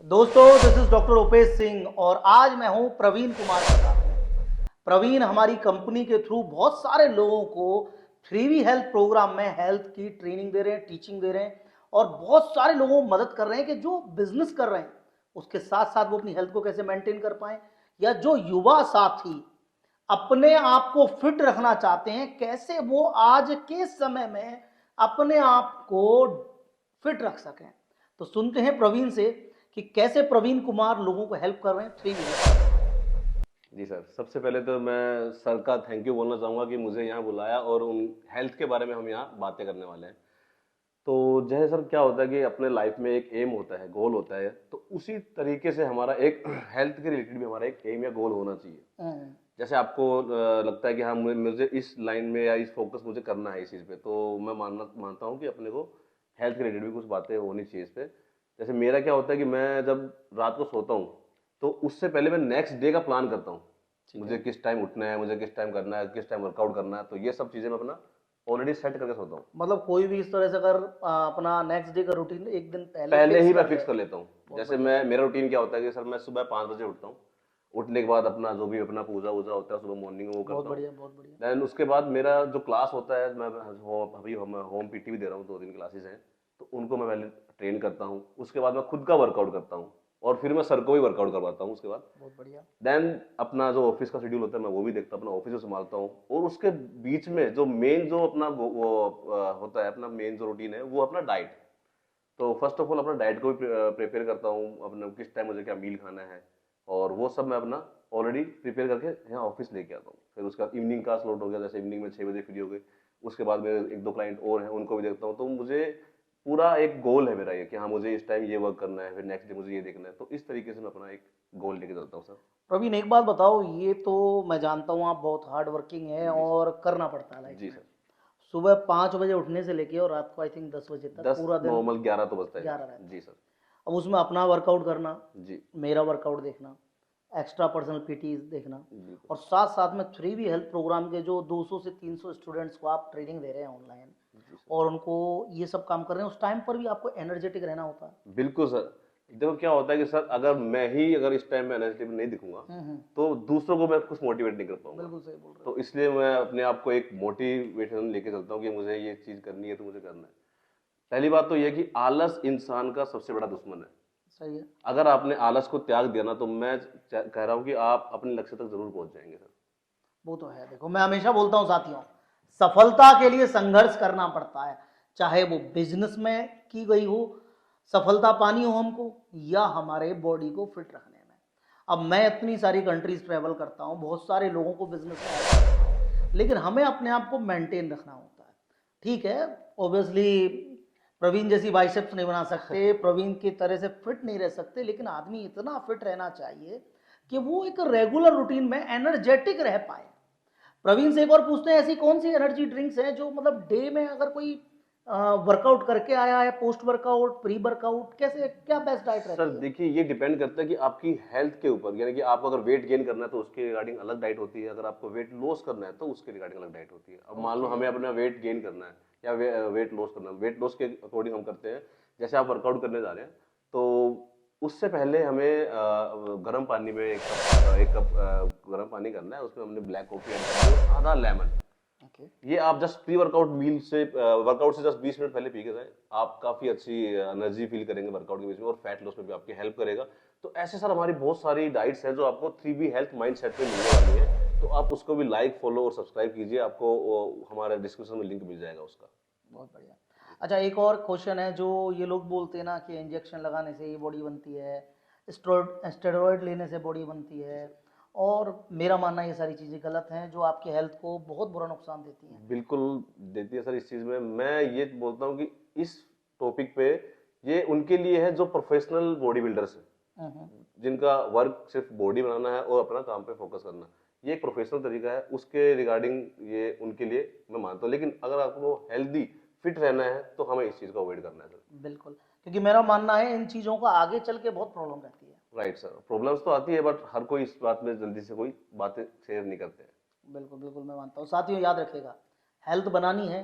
दोस्तों, this is doctor Upesh Singh और आज मैं हूं प्रवीण कुमार के साथ में। प्रवीण हमारी कंपनी के थ्रू बहुत सारे लोगों को 3V हेल्थ प्रोग्राम में हेल्थ की ट्रेनिंग दे रहे हैं, टीचिंग दे रहे हैं और बहुत सारे लोगों को मदद कर रहे हैं कि जो बिजनेस कर रहे हैं उसके साथ साथ वो अपनी हेल्थ को कैसे मेंटेन कर पाए, या जो युवा साथी अपने आप को फिट रखना चाहते हैं कैसे वो आज के समय में अपने आप को फिट रख सकें। तो सुनते हैं प्रवीण से कि कैसे प्रवीण कुमार लोगों को हेल्प कर रहे हैं 3V। जी सर, सबसे पहले तो मैं सर का थैंक यू बोलना चाहूँगा कि मुझे यहाँ बुलाया और उन हेल्थ के बारे में हम यहाँ बातें करने वाले हैं। तो जैसे सर क्या होता है कि अपने लाइफ में एक एम होता है, गोल होता है, तो उसी तरीके से हमारा एक हेल्थ के रिलेटेड भी हमारा एक एम या गोल होना चाहिए। जैसे आपको लगता है कि हाँ मुझे इस लाइन में या इस फोकस मुझे करना है इस चीज़ पे, तो मैं मानता हूँ कि अपने को हेल्थ के रिलेटेड भी कुछ बातें होनी चाहिए इस पे। जैसे मेरा क्या होता है कि मैं जब रात को सोता हूँ तो उससे पहले मैं नेक्स्ट डे का प्लान करता हूँ। मुझे किस टाइम उठना है, मुझे किस टाइम करना है, किस टाइम वर्कआउट करना है, तो ये सब चीज़ें मैं अपना ऑलरेडी सेट करके सोता हूँ। मतलब कोई भी इस तरह से अगर अपना नेक्स्ट डे का रूटीन एक दिन पहले पहले फिक्स ही मैं कर ले। फिक्स कर लेता हूँ। बहुत जैसे बढ़िया। मैं मेरा रूटीन क्या होता है कि सर मैं सुबह 5 बजे उठता हूँ। उठने के बाद अपना जो भी अपना पूजा वूजा होता है सुबह मॉर्निंग में वो बहुत करता हूँ। बढ़िया, बहुत बढ़िया। देन उसके बाद मेरा जो क्लास होता है, मैं अभी होम पीटी भी दे रहा हूँ, 2 दिन क्लासेस हैं, तो उनको मैं पहले ट्रेन करता हूँ। उसके बाद मैं खुद का वर्कआउट करता हूँ और फिर मैं सर को भी वर्कआउट करवाता हूँ उसके बाद। बहुत बढ़िया। देन अपना जो ऑफिस का शेड्यूल होता है मैं वो भी देखता हूँ, अपना ऑफिस भी संभालता हूँ। और उसके बीच में जो मेन जो अपना होता है, अपना मेन जो रूटीन है वो अपना डाइट। तो फर्स्ट ऑफ ऑल अपना डाइट को भी प्रिपेयर करता हूँ, अपना किस टाइम मुझे क्या मील खाना है, और वो सब मैं अपना ऑलरेडी प्रिपेयर करके यहाँ ऑफिस लेके आता हूँ। फिर उसका इवनिंग का स्लॉट हो गया, जैसे इवनिंग में 6 बजे फ्री हो गए, उसके बाद मेरे 1-2 क्लाइंट और हैं उनको भी देखता हूँ। तो मुझे पूरा एक गोल है मेरा ये कि हाँ मुझे इस टाइम ये वर्क करना है, फिर नेक्स्ट डे मुझे ये देखना है। तो इस तरीके से मैं अपना एक गोल लेके चलता हूँ सर। प्रवीण, एक बात बताओ, ये तो मैं जानता हूँ आप बहुत हार्ड वर्किंग है जी और सर। करना पड़ता है लाइफ जी में। सर। सुबह 5 बजे उठने से लेके और रात को आई थिंक 10 बजे तक 10 पूरा दिन नॉर्मल 11 तो बजता है 11 सर। रहता है। जी सर। अब उसमें अपना वर्कआउट करना, जी। मेरा वर्कआउट देखना, एक्स्ट्रा पर्सनल पीटीज देखना बिल्कुल और सर। साथ साथ में 3V हेल्थ प्रोग्राम के जो 200 से 300 स्टूडेंट्स को आप ट्रेनिंग दे रहे हैं ऑनलाइन जी सर। और उनको ये सब काम कर रहे हैं, उस टाइम पर भी आपको एनर्जेटिक रहना होता है। बिल्कुल सर। देखो क्या होता है कि सर अगर इस टाइम में एनर्जेटिक नहीं दिखूंगा तो दूसरों को मैं कुछ मोटिवेट नहीं कर पाऊंगा। बिल्कुल सही बोल रहे हो। तो इसलिए मैं अपने आप को एक मोटिवेशन लेके चलता हूँ कि मुझे ये चीज करनी है तो मुझे करना है। पहली बात तो ये कि आलस इंसान का सबसे बड़ा दुश्मन है। सही है। अगर आपने आलस को त्याग दिया ना तो मैं कह रहा हूँ कि आप अपने लक्ष्य तक जरूर पहुंच जाएंगे सर। वो तो है। देखो, मैं हमेशा बोलता हूँ साथियों, सफलता के लिए संघर्ष करना पड़ता है, चाहे वो बिजनेस में की गई हो सफलता पानी हो हमको, या हमारे बॉडी को फिट रखने में। अब मैं इतनी सारी कंट्रीज ट्रेवल करता हूँ, बहुत सारे लोगों को बिजनेस में help करता हूँ, लेकिन हमें अपने आप को मेंटेन रखना होता है। ठीक है, ऑब्वियसली प्रवीण जैसी बाइसेप्स नहीं बना सकते, प्रवीण की तरह से फिट नहीं रह सकते, लेकिन आदमी इतना फिट रहना चाहिए कि वो एक रेगुलर रूटीन में एनर्जेटिक रह पाए। प्रवीण से एक और पूछते हैं, ऐसी कौन सी एनर्जी ड्रिंक्स हैं जो मतलब डे में अगर कोई वर्कआउट करके आया है, पोस्ट वर्कआउट, प्री वर्कआउट, कैसे क्या बेस्ट डाइट सर रहती है? देखिए ये डिपेंड करता है कि आपकी हेल्थ के ऊपर, यानी कि आपको अगर वेट गेन करना है तो उसके रिगार्डिंग अलग डाइट होती है, अगर आपको वेट लॉस करना है तो उसके रिगार्डिंग अलग डाइट होती है। अब मान लो ओके। हमें अपना वेट गेन करना है या वेट लॉस करना है, वेट लॉस के अकॉर्डिंग हम करते हैं। जैसे आप वर्कआउट करने जा रहे हैं तो उससे पहले हमें गर्म पानी में एक कप गर्म पानी करना है, उसमें हमने ब्लैक कॉफी ऐड करनी है और आधा लेमन। ओके। ये आप जस्ट प्री वर्कआउट मील से वर्कआउट से जस्ट 20 मिनट पहले पी के जाएं, आप काफी अच्छी एनर्जी फील करेंगे वर्कआउट के बीच में, और फैट लॉस में भी आपकी हेल्प करेगा। तो ऐसे सर हमारी बहुत सारी डाइट्स हैं जो आपको 3V हेल्थ माइंडसेट पे मिलने वाली है। तो आप उसको भी लाइक, फॉलो और सब्सक्राइब कीजिए, आपको हमारे डिस्क्रिप्शन में लिंक मिल जाएगा उसका। बहुत बढ़िया। अच्छा, एक और क्वेश्चन है, जो ये लोग बोलते हैं ना कि इंजेक्शन लगाने से ये बॉडी बनती है, स्टेरॉइड लेने से बॉडी बनती है, और मेरा मानना ये सारी चीज़ें गलत हैं जो आपकी हेल्थ को बहुत बुरा नुकसान देती हैं। बिल्कुल देती है सर। इस चीज में मैं ये बोलता हूँ कि इस टॉपिक पे ये उनके लिए है जो प्रोफेशनल बॉडी बिल्डर्स हैं, हम्म। जिनका वर्क सिर्फ बॉडी बनाना है और अपना काम पे फोकस करना। ये एक प्रोफेशनल तरीका है, उसके रिगार्डिंग ये उनके लिए मैं मानता हूँ। लेकिन अगर आपको हेल्दी फिट रहना है तो हमें इस चीज को अवॉइड करना है सर। बिल्कुल, क्योंकि मेरा मानना है इन चीज़ों का आगे चल के बहुत प्रॉब्लम रहती है। राइट सर, प्रॉब्लम्स तो आती है बट हर कोई इस बात में जल्दी से कोई बातें शेयर नहीं करते हैं। बिल्कुल बिल्कुल, मैं मानता हूँ। साथियों, याद रखिएगा, हेल्थ बनानी है,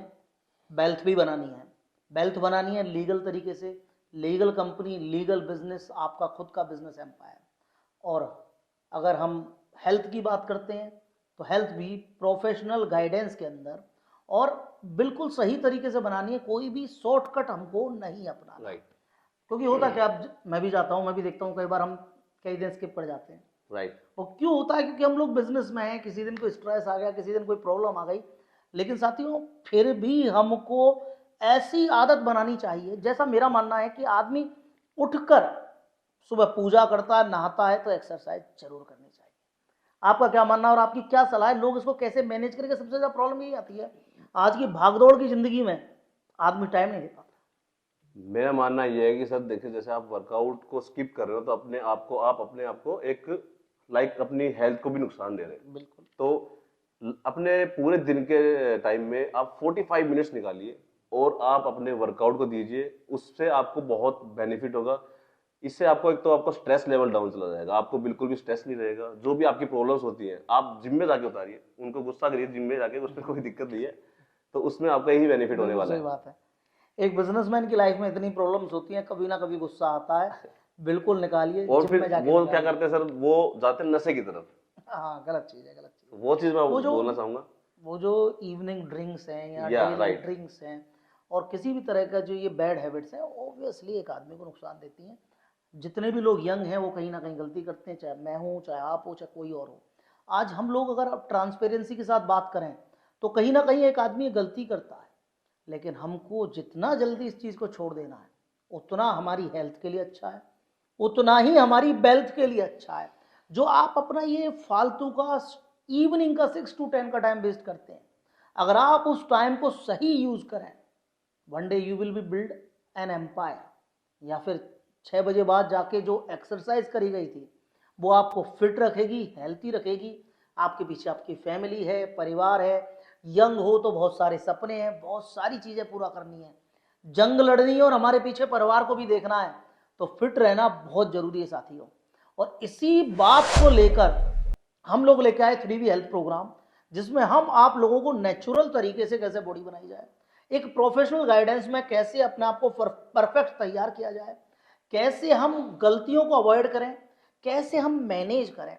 वेल्थ भी बनानी है। वेल्थ बनानी है लीगल तरीके से, लीगल कंपनी, लीगल बिजनेस, आपका खुद का बिजनेस एम्पायर। और अगर हम हेल्थ की बात करते हैं तो हेल्थ भी प्रोफेशनल गाइडेंस के अंदर और बिल्कुल सही तरीके से बनानी है, कोई भी शॉर्टकट हमको नहीं अपनाना। राइट क्योंकि होता क्या, अब मैं भी जाता हूँ, मैं भी देखता हूँ, कई बार हम कई दिन स्किप कर जाते हैं। राइट वो क्यों होता है? क्योंकि हम लोग बिजनेस में हैं, किसी दिन कोई स्ट्रेस आ गया, किसी दिन कोई प्रॉब्लम आ गई। लेकिन साथियों, फिर भी हमको ऐसी आदत बनानी चाहिए, जैसा मेरा मानना है कि आदमी उठकर सुबह पूजा करता है, नहाता है, तो एक्सरसाइज जरूर करनी चाहिए। आपका क्या मानना है और आपकी क्या सलाह है? लोग इसको कैसे मैनेज करेंगे? सबसे ज्यादा प्रॉब्लम यही आती है आज की भागदौड़ की जिंदगी में, आदमी टाइम नहीं दे पाता। मेरा मानना यह है कि सर देखिए, जैसे आप वर्कआउट को स्किप कर रहे हो तो अपने आप को एक अपनी हेल्थ को भी नुकसान दे रहे हैं। बिल्कुल। तो अपने पूरे दिन के टाइम में आप 45 मिनट्स निकालिए और आप अपने वर्कआउट को दीजिए, उससे आपको बहुत बेनिफिट होगा। इससे आपको एक तो आपका स्ट्रेस लेवल डाउन चला जाएगा, आपको बिल्कुल भी स्ट्रेस नहीं रहेगा। जो भी आपकी प्रॉब्लम्स होती हैं आप जिम में जाके उतारिए, उनको गुस्सा करिए जिम में जाके, उसमें कोई दिक्कत नहीं है। तो उसमें आपका यही बेनिफिट होने बिल्कुल वाला सही है। बात है। एक बिजनेसमैन की लाइफ में इतनी प्रॉब्लम्स होती हैं, कभी ना कभी गुस्सा आता है, बिल्कुल निकालिए, और जिम में फिर जाके वो क्या निकालिए। करते हैं सर, वो जाते हैं नशे की तरफ। हाँ, गलत चीज़ है, गलत चीज़ तो है। वो चीज मैं वो जो बोलना चाहूंगा। वो जो इवनिंग ड्रिंक्स हैं या या डेली राइट। ड्रिंक्स हैं और किसी भी तरह का जो ये बैड हैबिट्स हैं, ऑब्वियसली एक आदमी को नुकसान देती हैं। जितने भी लोग यंग हैं वो कहीं ना कहीं गलती करते हैं, चाहे मैं हूँ, चाहे आप हो, चाहे कोई और हो। आज हम लोग अगर ट्रांसपेरेंसी के साथ बात करें तो कहीं ना कहीं एक आदमी गलती करता है, लेकिन हमको जितना जल्दी इस चीज़ को छोड़ देना है उतना हमारी हेल्थ के लिए अच्छा है, उतना ही हमारी वेल्थ के लिए अच्छा है। जो आप अपना ये फालतू का इवनिंग का 6 to 10 का टाइम वेस्ट करते हैं, अगर आप उस टाइम को सही यूज करें, one day you will be build an empire. या फिर 6 बजे बाद जाके जो एक्सरसाइज करी गई थी वो आपको फिट रखेगी, हेल्थी रखेगी। आपके पीछे आपकी फैमिली है, परिवार है, यंग हो तो बहुत सारे सपने हैं, बहुत सारी चीजें पूरा करनी है, जंग लड़नी है और हमारे पीछे परिवार को भी देखना है। तो फिट रहना बहुत जरूरी है साथियों। और इसी बात को लेकर हम लोग लेके आए 3V हेल्थ प्रोग्राम, जिसमें हम आप लोगों को नेचुरल तरीके से कैसे बॉडी बनाई जाए, एक प्रोफेशनल गाइडेंस में कैसे अपने आप को परफेक्ट तैयार किया जाए, कैसे हम गलतियों को अवॉइड करें, कैसे हम मैनेज करें।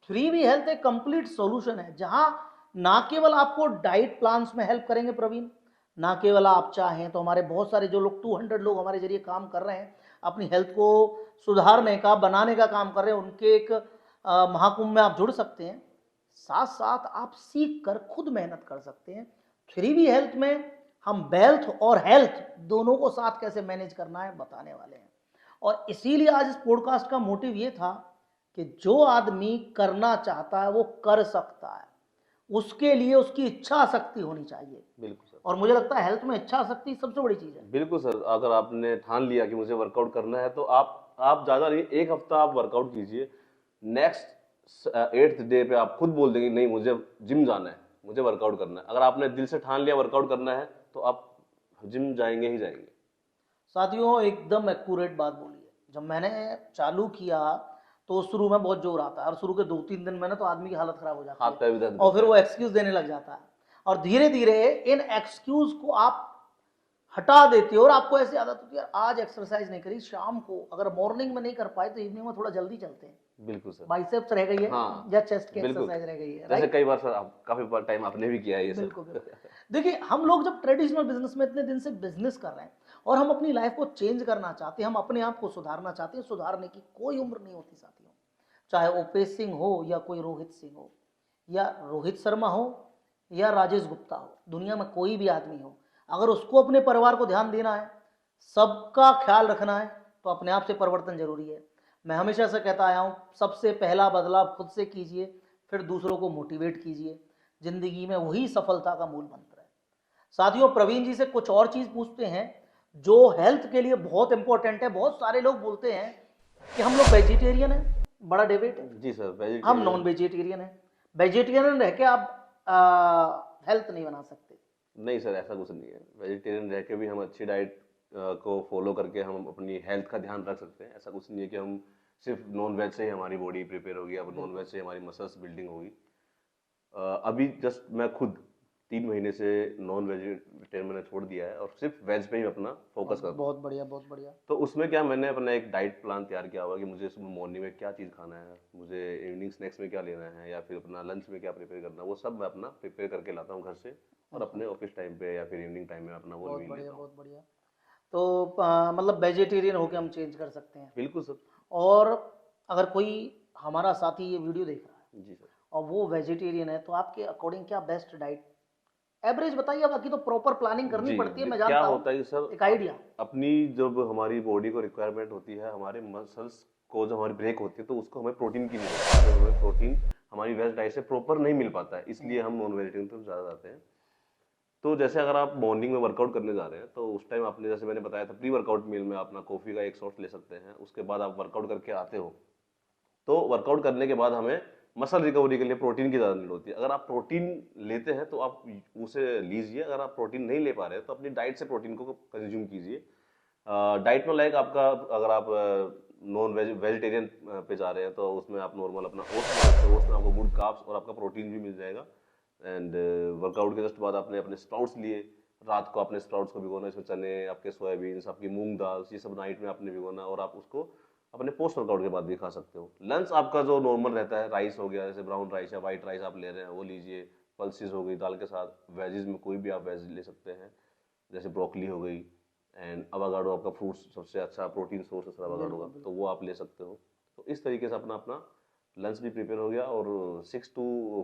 3V हेल्थ एक कंप्लीट सॉल्यूशन है, जहां ना केवल आपको डाइट प्लान्स में हेल्प करेंगे प्रवीण, ना केवल आप चाहें तो हमारे बहुत सारे जो लोग 200 लोग हमारे जरिए काम कर रहे हैं, अपनी हेल्थ को सुधारने का, बनाने का काम कर रहे हैं, उनके एक महाकुंभ में आप जुड़ सकते हैं। साथ साथ आप सीख कर खुद मेहनत कर सकते हैं। 3V हेल्थ में हम वेल्थ और हेल्थ दोनों को साथ कैसे मैनेज करना है बताने वाले हैं। और इसीलिए आज इस पॉडकास्ट का मोटिव ये था कि जो आदमी करना चाहता है वो कर सकता है, उसके लिए उसकी इच्छा शक्ति होनी चाहिए। बिल्कुल सर। और मुझे लगता है हेल्थ में इच्छा शक्ति सबसे बड़ी चीज है। बिल्कुल सर, अगर आपने ठान लिया कि मुझे वर्कआउट करना है तो आप ज्यादा नहीं, एक हफ्ता आप वर्कआउट कीजिए। नेक्स्ट 8th डे पे आप खुद बोल देंगे नहीं मुझे जिम जाना है, मुझे वर्कआउट करना है। अगर आपने दिल से ठान लिया वर्कआउट करना है तो आप जिम जाएंगे ही जाएंगे। साथियों, एकदम एक्यूरेट बात बोली है। जब मैंने चालू किया तो शुरू में बहुत जोर आता है और शुरू के 2-3 दिन में ना तो आदमी की हालत खराब हो हाथ जाती पैर है भी दर्द और फिर करता वो है। एक्सक्यूज देने लग जाता है। और धीरे धीरे इन एक्सक्यूज को आप हटा देते हो और आपको ऐसी आदत होती है, यार आज एक्सरसाइज नहीं करी, शाम को अगर मॉर्निंग में नहीं कर पाए तो इवनिंग में थोड़ा जल्दी चलते हैं, बिल्कुल सर। बाइसेप्स रह गई है हाँ या चेस्ट की बिल्कुल, एक्सरसाइज रह गई है, जैसे राइट? कई बार सर आप काफी टाइम आपने भी किया है ये बिल्कुल सब। बिल्कुल। देखिए, हम लोग जब ट्रेडिशनल बिजनेस में इतने दिन से बिजनेस कर रहे हैं और हम अपनी लाइफ को चेंज करना चाहते हैं, हम अपने आप को सुधारना चाहते हैं, सुधारने की कोई उम्र नहीं होती साथियों। चाहे ओपेश सिंह हो या कोई रोहित सिंह हो या रोहित शर्मा हो या राजेश गुप्ता हो, दुनिया में कोई भी आदमी हो, अगर उसको अपने परिवार को ध्यान देना है, सबका ख्याल रखना है, तो अपने आप से परिवर्तन जरूरी है। मैं हमेशा से कहता आया हूँ, सबसे पहला बदलाव खुद से कीजिए, फिर दूसरों को मोटिवेट कीजिए। जिंदगी में वही सफलता का मूल मंत्र है। साथियों, प्रवीण जी से कुछ और चीज पूछते हैं जो हेल्थ के लिए बहुत इंपॉर्टेंट है। बहुत सारे लोग बोलते हैं कि हम लोग वेजिटेरियन हैं, बड़ा डिबेट है। जी सर, हम नॉन वेजिटेरियन। वेजिटेरियन हैं। वेजिटेरियन रह के आप हेल्थ नहीं बना सकते। नहीं सर, ऐसा कुछ नहीं है। वेजिटेरियन रह के भी हम अच्छी डाइट को फॉलो करके हम अपनी हेल्थ का ध्यान रख सकते हैं। ऐसा कुछ नहीं है कि हम सिर्फ नॉन वेज से ही हमारी बॉडी प्रिपेयर होगी या नॉन वेज से हमारी मसल्स बिल्डिंग होगी। अभी जस्ट मैं खुद 3 महीने से नॉन वेजिटेरियन मैंने छोड़ दिया है और सिर्फ वेज पे ही अपना फोकस करता हूँ। बहुत बढ़िया, बहुत बढ़िया। तो उसमें क्या मैंने अपना एक डाइट प्लान तैयार किया हुआ कि मुझे सुबह मॉर्निंग में क्या चीज़ खाना है, मुझे इवनिंग स्नैक्स में क्या लेना है, या फिर अपना लंच में क्या प्रिपेयर करना है, वो सब मैं अपना प्रिपेयर करके लाता हूँ घर से, और अपने ऑफिस टाइम पे या फिर इवनिंग टाइम में अपना वो बहुत मील बढ़िया, लेता हूँ। बहुत बढ़िया। तो मतलब वेजिटेरियन होके हम चेंज कर सकते हैं। बिल्कुल सर। और अगर कोई हमारा साथी ये वीडियो देख रहा है जी सर। और वो वेजिटेरियन है, तो आपके अकॉर्डिंग क्या बेस्ट डाइट एवरेज बताइए, बाकी तो प्रॉपर प्लानिंग करनी जी, पड़ती है, मैं क्या जानता हूँ, होता है कि सर एक आइडिया। अपनी जब हमारी बॉडी को रिक्वायरमेंट होती है, हमारे मसल्स को जब हमारी ब्रेक होती है, तो उसको हमें प्रोटीन की नीड होती है। तो हमें प्रोटीन हमारी वेज डाइट से प्रॉपर नहीं मिल पाता है, इसलिए हम नॉन वेजिटेरियन पर ज़्यादा जाते हैं। तो जैसे अगर आप मॉर्निंग में वर्कआउट करने जा रहे हैं, तो उस टाइम आपने, जैसे मैंने बताया था, प्री वर्कआउट मील में अपना कॉफ़ी का एक शॉट ले सकते हैं। उसके बाद आप वर्कआउट करके आते हो, तो वर्कआउट करने के बाद हमें मसल रिकवरी के लिए प्रोटीन की ज़्यादा नीड होती है। अगर आप प्रोटीन लेते हैं तो आप उसे लीजिए, अगर आप प्रोटीन नहीं ले पा रहे हैं तो अपनी डाइट से प्रोटीन को कंज्यूम कीजिए। डाइट में लाइक आपका, अगर आप नॉन वेजिटेरियन पे जा रहे हैं, तो उसमें आप नॉर्मल अपना ओट्स ले सकते हो। ओट्स में आपको गुड कार्ब्स और आपका प्रोटीन भी मिल जाएगा। एंड वर्कआउट के जस्ट बाद आपने अपने स्प्राउट्स लिए, रात को अपने स्प्राउट्स को भिगोना, इसमें चने, आपके सोयाबीन्स, आपकी मूंग दाल, ये सब नाइट में आपने भिगोना, और आप उसको अपने पोस्ट वर्कआउट के बाद भी खा सकते हो। लंच आपका जो नॉर्मल रहता है, राइस हो गया, जैसे ब्राउन राइस या वाइट राइस आप ले रहे हैं वो लीजिए। पल्सेस हो गई दाल के साथ, वेजेस में कोई भी आप वेज ले सकते हैं, जैसे ब्रोकली हो गई, एंड अवाकाडो आपका फ्रूट्स सबसे अच्छा प्रोटीन सोर्स है सर अवाकाडो का, तो वो आप ले सकते हो। तो इस तरीके से अपना अपना लंच भी प्रिपेयर हो गया। और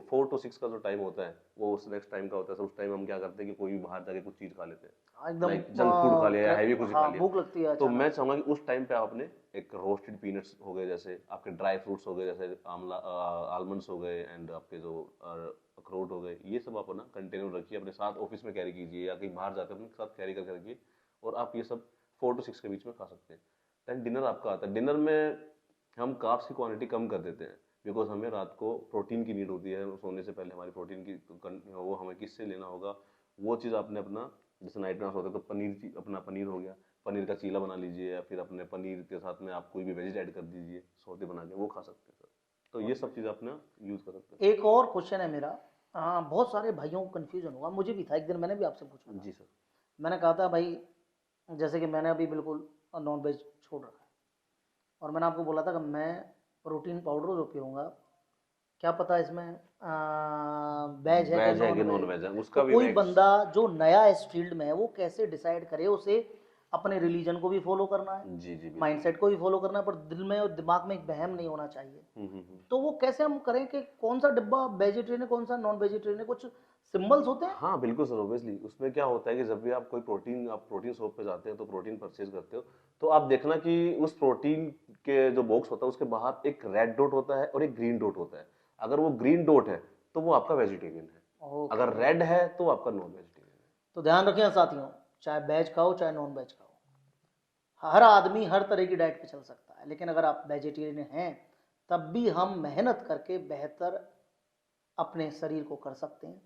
4 to 6 का जो टाइम होता है वो उस नेक्स्ट टाइम का होता है सर। उस टाइम हम क्या करते हैं कि कोई भी बाहर जाके कुछ चीज़ खा लेते हैं, एकदम लाइक जंक फूड खा लिया या हैवी कुछ खा हाँ, लिया। भूख लगती है तो अचानक। मैं चाहूँगा कि उस टाइम पे आप अपने एक रोस्टेड पीनट्स हो गए, जैसे आपके ड्राई फ्रूट्स हो गए, जैसे आमला, आलमंड्स हो गए, एंड आपके जो अखरोट हो गए, ये सब आप ना कंटेनर रखिए अपने साथ, ऑफिस में कैरी कीजिए या कहीं बाहर जाकर अपने साथ कैरी करके रखिए, और आप ये सब 4 to 6 के बीच में खा सकते हैं। देन डिनर आपका आता है। डिनर में हम कार्ब्स की क्वांटिटी कम कर देते हैं, बिकॉज हमें रात को प्रोटीन की नीड होती है। सोने से पहले हमारी प्रोटीन की वो हमें किससे लेना होगा, वो चीज़ आपने अपना, जैसे नाइट में सोते हैं तो पनीर, अपना पनीर हो गया, पनीर का चीला बना लीजिए, या फिर अपने पनीर के साथ में आप कोई भी वेज ऐड कर दीजिए, सौते बना के वो खा सकते हैं सर। तो ये सब चीज़ अपना यूज़ कर सकते एक और क्वेश्चन है मेरा, बहुत सारे भाइयों को कंफ्यूजन होगा, मुझे भी था, एक दिन मैंने भी आपसे पूछा हैं। था। जी सर। मैंने कहा था भाई, जैसे कि मैंने अभी बिल्कुल नॉन वेज छोड़ रखा है, और मैंने आपको बोला था कि मैं प्रोटीन पाउडर जो पीऊँगा, क्या पता इसमें वेज है वेज कि है नॉन कि नॉन वेज। वेज है, तो उसका भी कोई मैं बंदा जो नया इस फील्ड में है, वो कैसे डिसाइड करे, उसे अपने रिलीजन को भी फॉलो करना है, जी बिल्कुल। माइंडसेट को भी फॉलो करना है, पर दिल में और दिमाग में एक वहम नहीं होना चाहिए। हम्म। तो वो कैसे हम करें कि कौन सा डिब्बा वेजिटेरियन है, कौन सा नॉन वेजिटेरियन है, कुछ सिंबल्स होते हैं? हाँ बिल्कुल सर, ऑब्वियसली उसमें क्या होता है कि जब भी आप कोई प्रोटीन, आप प्रोटीन शॉप पे जाते हैं तो प्रोटीन परचेज करते हो, तो आप देखना कि उस प्रोटीन के जो बॉक्स होता है उसके बाहर एक रेड डॉट होता है और एक ग्रीन डॉट होता है। अगर वो ग्रीन डॉट है तो वो आपका वेजिटेरियन है, ओके। अगर रेड है तो आपका नॉन वेजिटेरियन है। तो ध्यान रखें साथियों, चाहे वेज खाओ चाहे नॉन वेज खाओ, हर आदमी हर तरह की डाइट पे चल सकता है, लेकिन अगर आप वेजिटेरियन हैं तब भी हम मेहनत करके बेहतर अपने शरीर को कर सकते हैं,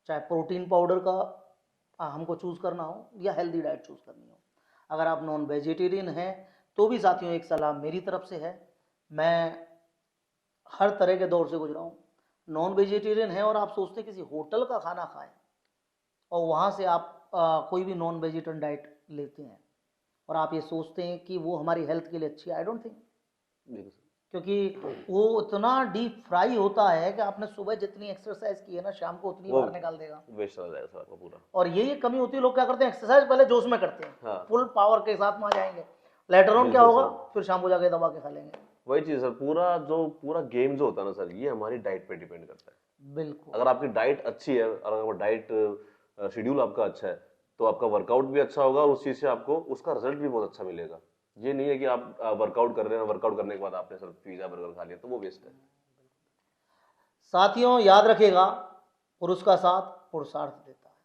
चाहे प्रोटीन पाउडर का हमको चूज़ करना हो या हेल्दी डाइट चूज़ करनी हो। अगर आप नॉन वेजिटेरियन हैं तो भी साथियों एक सलाह मेरी तरफ से है, मैं हर तरह के दौर से गुजरा हूँ। नॉन वेजिटेरियन है और आप सोचते हैं किसी होटल का खाना खाएं और वहाँ से आप कोई भी नॉन वेजिटेरियन डाइट लेते हैं और आप ये सोचते हैं कि वो हमारी हेल्थ के लिए अच्छी है, आई डोंट थिंक। बिल्कुल सर। क्योंकि वो उतना डीप फ्राई होता है कि आपने सुबह जितनी एक्सरसाइज की है ना, शाम को उतनी वो बाहर निकाल देगा। वेस्ट चला जाएगा सर आपका पूरा। और ये कमी होती है, लोग क्या करते हैं, एक्सरसाइज पहले जोश में करते हैं, हाँ। फुल पावर के साथ में आ जाएंगे, लेटर ऑन क्या बिल्कुल होगा, सर। फिर शाम को जाके दबा के खा लेंगे। वही चीज सर, पूरा गेम जो होता है ना सर, ये हमारी डाइट पे डिपेंड करता है। बिल्कुल। अगर आपकी डाइट अच्छी है और अगर डाइट शेड्यूल आपका अच्छा है, तो आपका वर्कआउट भी अच्छा होगा और उस चीज से आपको उसका रिजल्ट भी बहुत अच्छा मिलेगा। ये नहीं है कि आप वर्कआउट कर रहे हैं, वर्कआउट करने के बाद आपने सर पिज्जा बर्गर खा लिया, तो वो वेस्ट है। साथियों याद रखिएगा, पुरुष का साथ पुरुषार्थ देता है।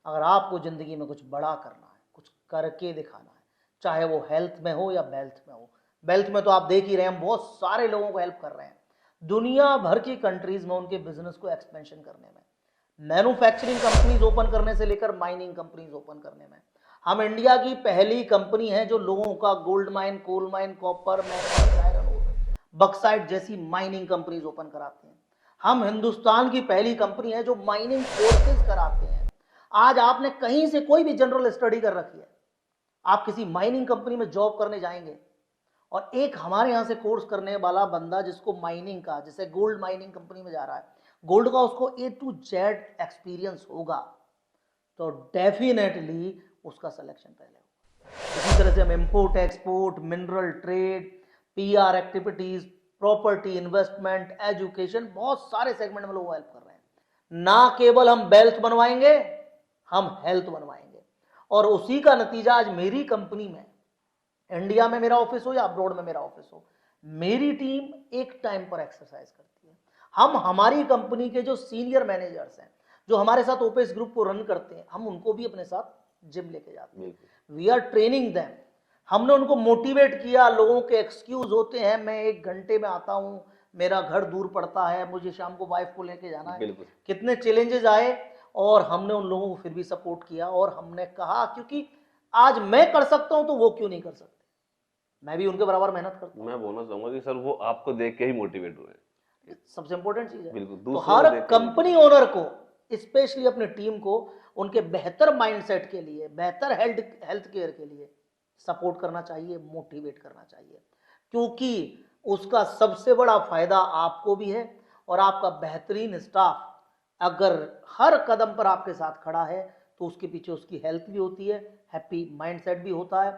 अगर आपको जिंदगी में कुछ बड़ा करना है, कुछ करके दिखाना है, चाहे वो हेल्थ में हो या वेल्थ में हो। वेल्थ में तो आप देख ही रहे हैं, हम बहुत सारे लोगों को हेल्प कर रहे हैं दुनिया भर की कंट्रीज में, उनके बिजनेस को एक्सपेंशन करने में, मैन्युफैक्चरिंग कंपनीज ओपन करने से लेकर माइनिंग कंपनीज ओपन करने में। हम इंडिया की पहली कंपनी है जो लोगों का gold mine, coal mine, copper, manganese, iron ore, bauxite जैसी माइनिंग कंपनीज ओपन कराते हैं। हम हिंदुस्तान की पहली कंपनी है जो माइनिंग कोर्सेज कराते हैं। आज आपने कहीं से कोई भी जनरल स्टडी कर रखी है, आप किसी माइनिंग कंपनी में जॉब करने जाएंगे और एक हमारे यहां से कोर्स करने वाला बंदा जिसको माइनिंग का, जैसे गोल्ड माइनिंग कंपनी में जा रहा है, गोल्ड का उसको A to Z एक्सपीरियंस होगा, तो डेफिनेटली उसका सिलेक्शन पहले होगा। इसी तरह से हम import export, mineral trade, PR activities, property investment, education, बहुत सारे सेगमेंट में लोग हेल्प कर रहे हैं। ना केवल हम वेल्थ बनवाएंगे, हम हेल्थ बनवाएंगे, और उसी का नतीजा आज मेरी कंपनी में, इंडिया में मेरा ऑफिस हो या अब्रॉड में मेरा ऑफिस हो, मेरी टीम एक टाइम पर एक्सरसाइज करती है। हम हमारी कंपनी के जो सीनियर मैनेजर्स हैं, जो हमारे साथ ओपेस ग्रुप को रन करते हैं, हम उनको भी अपने साथ जिम लेके जाते हैं। We are training them. हमने उनको मोटिवेट किया। लोगों के एक्सक्यूज होते हैं, मैं 1 घंटे में आता हूँ, मेरा घर दूर पड़ता है, मुझे शाम को वाइफ को लेके जाना है, कितने चैलेंजेस आए, और हमने उन लोगों को फिर भी सपोर्ट किया। और हमने कहा क्योंकि आज मैं कर सकता हूं तो वो क्यों नहीं कर सकते, मैं भी उनके बराबर मेहनत करता हूं। मैं बोलना चाहूंगा कि सर वो आपको देख के ही मोटिवेट हुए, सबसे इंपॉर्टेंट चीज है। बिल्कुल। तो हर कंपनी ओनर को, स्पेशली अपने टीम को, उनके बेहतर माइंडसेट के लिए, बेहतर हेल्थ केयर के लिए सपोर्ट करना चाहिए, मोटिवेट करना चाहिए, क्योंकि उसका सबसे बड़ा फायदा आपको भी है, और आपका बेहतरीन स्टाफ अगर हर कदम पर आपके साथ खड़ा है तो उसके पीछे उसकी हेल्थ भी होती है, हैप्पी माइंडसेट भी होता है।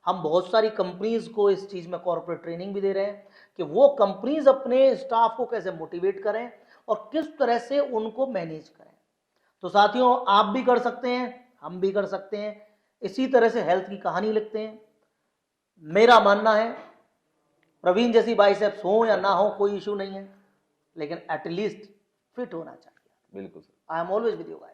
हम बहुत सारी कंपनीज को इस चीज में कॉर्पोरेट ट्रेनिंग भी दे रहे हैं कि वो कंपनीज अपने स्टाफ को कैसे मोटिवेट करें और किस तरह से उनको मैनेज करें। तो साथियों, आप भी कर सकते हैं, हम भी कर सकते हैं, इसी तरह से हेल्थ की कहानी लिखते हैं। मेरा मानना है प्रवीण जैसी बाइसेप्स हो या ना हो कोई इशू नहीं है, लेकिन एटलीस्ट फिट होना चाहिए। बिल्कुल sir. I am always with you guys.